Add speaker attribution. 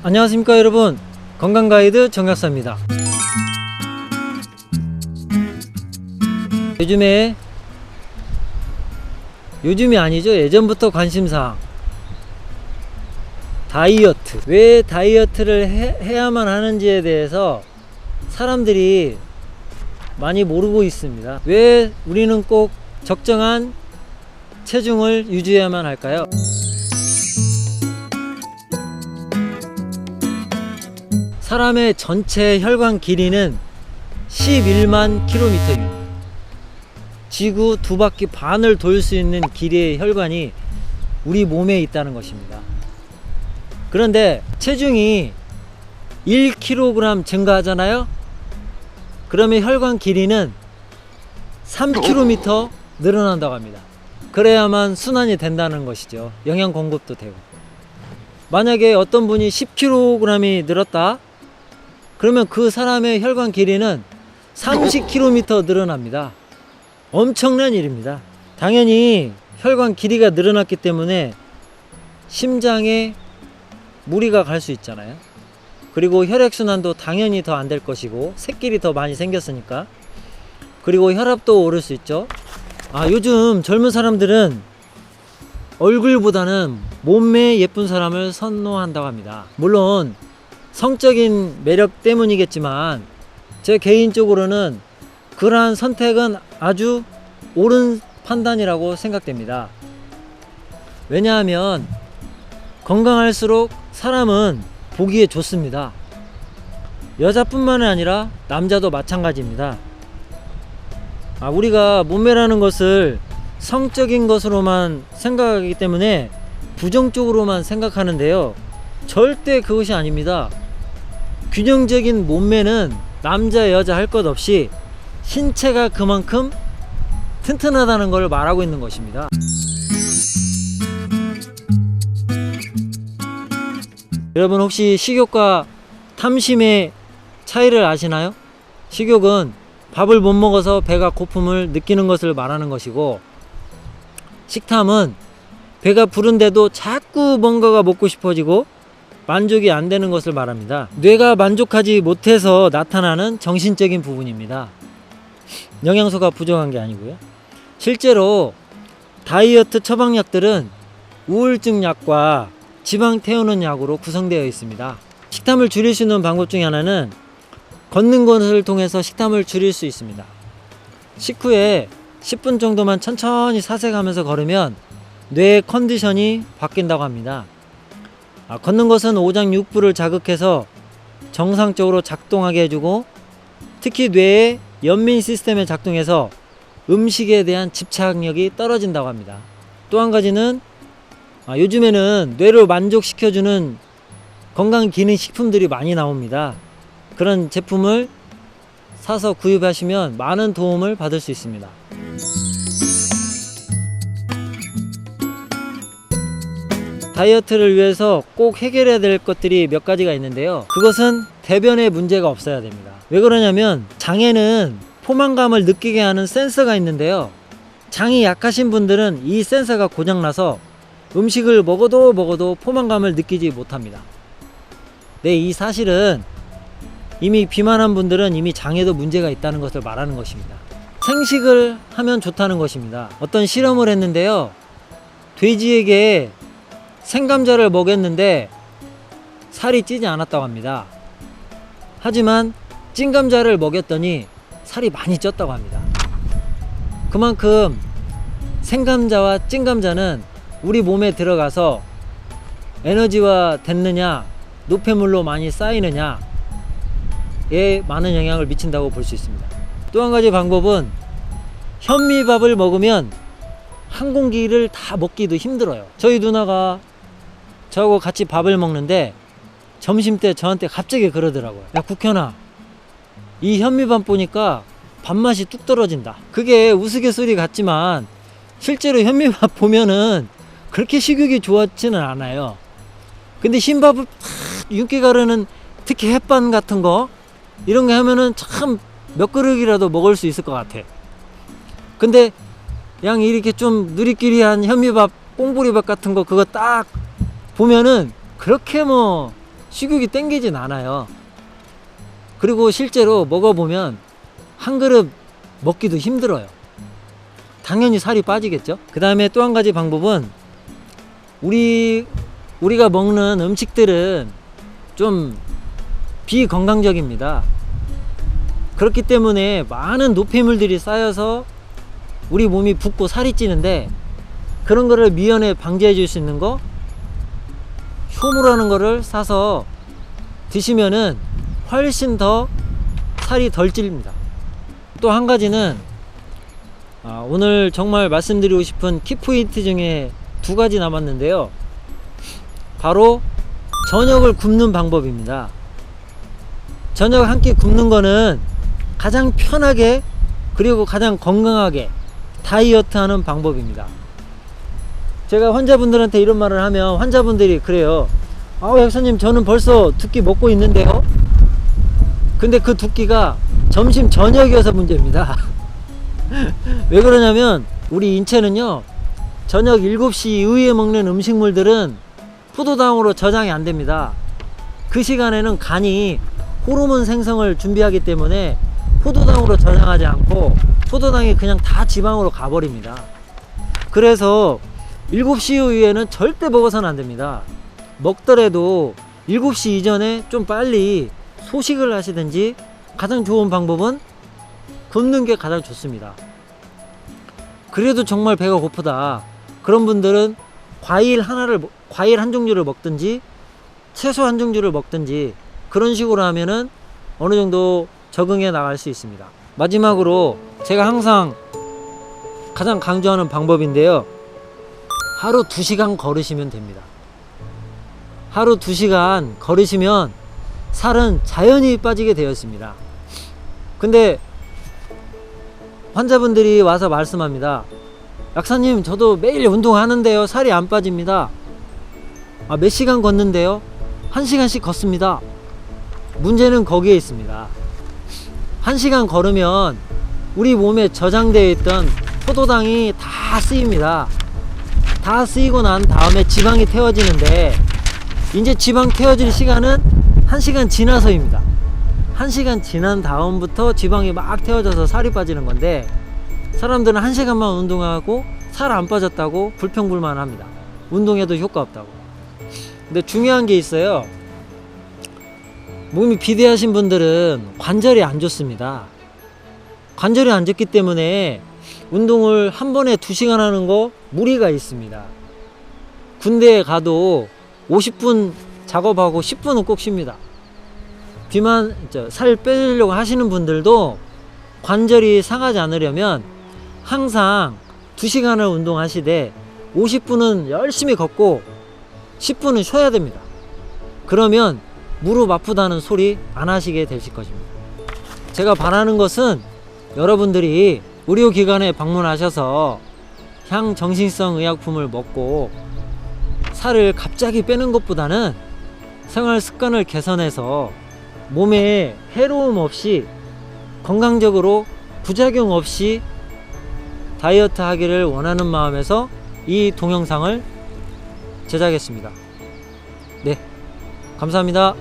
Speaker 1: 안녕하십니까 여러분, 건강가이드 정약사입니다. 요즘이 아니죠, 예전부터 관심사항 다이어트. 왜 다이어트를 해야만 하는지에 대해서 사람들이 많이 모르고 있습니다. 왜 우리는 꼭 적정한 체중을 유지해야만 할까요? 사람의 전체 혈관 길이는 11만 킬로미터입니다. 지구 두 바퀴 반을 돌 수 있는 길이의 혈관이 우리 몸에 있다는 것입니다. 그런데 체중이 1kg 증가하잖아요. 그러면 혈관 길이는 3km 늘어난다고 합니다. 그래야만 순환이 된다는 것이죠. 영양 공급도 되고. 만약에 어떤 분이 10kg이 늘었다, 그러면 그 사람의 혈관 길이는 30km 늘어납니다. 엄청난 일입니다. 당연히 혈관 길이가 늘어났기 때문에 심장에 무리가 갈 수 있잖아요. 그리고 혈액순환도 당연히 더 안 될 것이고, 새끼리 더 많이 생겼으니까. 그리고 혈압도 오를 수 있죠. 요즘 젊은 사람들은 얼굴보다는 몸매 예쁜 사람을 선호한다고 합니다. 물론 성적인 매력 때문이겠지만 제 개인적으로는 그러한 선택은 아주 옳은 판단이라고 생각됩니다. 왜냐하면 건강할수록 사람은 보기에 좋습니다. 여자뿐만 아니라 남자도 마찬가지입니다. 우리가 몸매라는 것을 성적인 것으로만 생각하기 때문에 부정적으로만 생각하는데요, 절대 그것이 아닙니다. 균형적인 몸매는 남자 여자 할 것 없이 신체가 그만큼 튼튼하다는 걸 말하고 있는 것입니다. 여러분, 혹시 식욕과 탐심의 차이를 아시나요? 식욕은 밥을 못 먹어서 배가 고픔을 느끼는 것을 말하는 것이고, 식탐은 배가 부른데도 자꾸 뭔가가 먹고 싶어지고 만족이 안 되는 것을 말합니다. 뇌가 만족하지 못해서 나타나는 정신적인 부분입니다. 영양소가 부족한 게 아니고요. 실제로 다이어트 처방약들은 우울증 약과 지방 태우는 약으로 구성되어 있습니다. 식탐을 줄일 수 있는 방법 중에 하나는 걷는 것을 통해서 식탐을 줄일 수 있습니다. 식후에 10분 정도만 천천히 사색하면서 걸으면 뇌의 컨디션이 바뀐다고 합니다. 걷는 것은 오장육부를 자극해서 정상적으로 작동하게 해주고, 특히 뇌의 연민 시스템에 작동해서 음식에 대한 집착력이 떨어진다고 합니다. 또 한 가지는 요즘에는 뇌를 만족시켜주는 건강기능식품들이 많이 나옵니다. 그런 제품을 사서 구입하시면 많은 도움을 받을 수 있습니다. 다이어트를 위해서 꼭 해결해야 될 것들이 몇 가지가 있는데요, 그것은 대변에 문제가 없어야 됩니다. 왜 그러냐면 장에는 포만감을 느끼게 하는 센서가 있는데요, 장이 약하신 분들은 이 센서가 고장나서 음식을 먹어도 포만감을 느끼지 못합니다. 이 사실은 이미 비만한 분들은 이미 장에도 문제가 있다는 것을 말하는 것입니다. 생식을 하면 좋다는 것입니다. 어떤 실험을 했는데요, 돼지에게 생감자를 먹였는데 살이 찌지 않았다고 합니다. 하지만 찐감자를 먹였더니 살이 많이 쪘다고 합니다. 그만큼 생감자와 찐감자는 우리 몸에 들어가서 에너지화 됐느냐, 노폐물로 많이 쌓이느냐에 많은 영향을 미친다고 볼 수 있습니다. 또 한 가지 방법은 현미밥을 먹으면 한 공기를 다 먹기도 힘들어요. 저희 누나가 저하고 같이 밥을 먹는데 점심때 저한테 갑자기 그러더라고요. 야 국현아, 이 현미밥 보니까 밥맛이 뚝 떨어진다. 그게 우스갯소리 같지만 실제로 현미밥 보면은 그렇게 식욕이 좋았지는 않아요. 근데 흰밥을 윤기 가르는, 특히 햇반 같은 거 이런 거 하면은 참 몇 그릇이라도 먹을 수 있을 것 같아. 근데 양 이렇게 좀 누리끼리한 현미밥, 꽁보리밥 같은 거 그거 딱 보면은 그렇게 뭐 식욕이 땡기진 않아요. 그리고 실제로 먹어보면 한 그릇 먹기도 힘들어요. 당연히 살이 빠지겠죠. 그 다음에 또 한 가지 방법은 우리가 먹는 음식들은 좀 비건강적입니다. 그렇기 때문에 많은 노폐물들이 쌓여서 우리 몸이 붓고 살이 찌는데, 그런 거를 미연에 방지해 줄 수 있는 거, 효모라는 거를 사서 드시면은 훨씬 더 살이 덜 찔립니다. 또 한 가지는 오늘 정말 말씀드리고 싶은 키포인트 중에 2가지 남았는데요. 바로 저녁을 굶는 방법입니다. 저녁 한 끼 굶는 거는 가장 편하게 그리고 가장 건강하게 다이어트 하는 방법입니다. 제가 환자분들한테 이런 말을 하면 환자분들이 그래요. 약사님, 저는 벌써 2끼 먹고 있는데요. 근데 그 2끼가 점심 저녁이어서 문제입니다. 왜 그러냐면 우리 인체는요, 저녁 7시 이후에 먹는 음식물들은 포도당으로 저장이 안 됩니다. 그 시간에는 간이 호르몬 생성을 준비하기 때문에 포도당으로 저장하지 않고 포도당이 그냥 다 지방으로 가버립니다. 그래서 7시 이후에는 절대 먹어서는 안 됩니다. 먹더라도 7시 이전에 좀 빨리 소식을 하시든지, 가장 좋은 방법은 굶는 게 가장 좋습니다. 그래도 정말 배가 고프다, 그런 분들은 과일 한 종류를 먹든지 채소 한 종류를 먹든지, 그런 식으로 하면은 어느 정도 적응해 나갈 수 있습니다. 마지막으로 제가 항상 가장 강조하는 방법인데요. 하루 2시간 걸으시면 됩니다. 하루 2시간 걸으시면 살은 자연히 빠지게 되어 있습니다. 근데 환자분들이 와서 말씀합니다. 약사님, 저도 매일 운동하는데요, 살이 안 빠집니다. 몇 시간 걷는데요? 1시간씩 걷습니다. 문제는 거기에 있습니다. 1시간 걸으면 우리 몸에 저장되어 있던 포도당이 다 쓰입니다. 다 쓰이고 난 다음에 지방이 태워지는데, 이제 지방 태워질 시간은 1시간 지나서입니다. 1시간 지난 다음부터 지방이 막 태워져서 살이 빠지는 건데, 사람들은 1시간만 운동하고 살 안 빠졌다고 불평불만합니다. 운동해도 효과 없다고. 근데 중요한 게 있어요. 몸이 비대하신 분들은 관절이 안 좋습니다. 관절이 안 좋기 때문에 운동을 한 번에 2시간 하는 거 무리가 있습니다. 군대에 가도 50분 작업하고 10분은 꼭 쉽니다. 살 빼려고 하시는 분들도 관절이 상하지 않으려면 항상 2시간을 운동하시되 50분은 열심히 걷고 10분은 쉬어야 됩니다. 그러면 무릎 아프다는 소리 안 하시게 되실 것입니다. 제가 바라는 것은 여러분들이 의료기관에 방문하셔서 향정신성 의약품을 먹고 살을 갑자기 빼는 것보다는 생활 습관을 개선해서 몸에 해로움 없이 건강적으로 부작용 없이 다이어트 하기를 원하는 마음에서 이 동영상을 제작했습니다. 네, 감사합니다.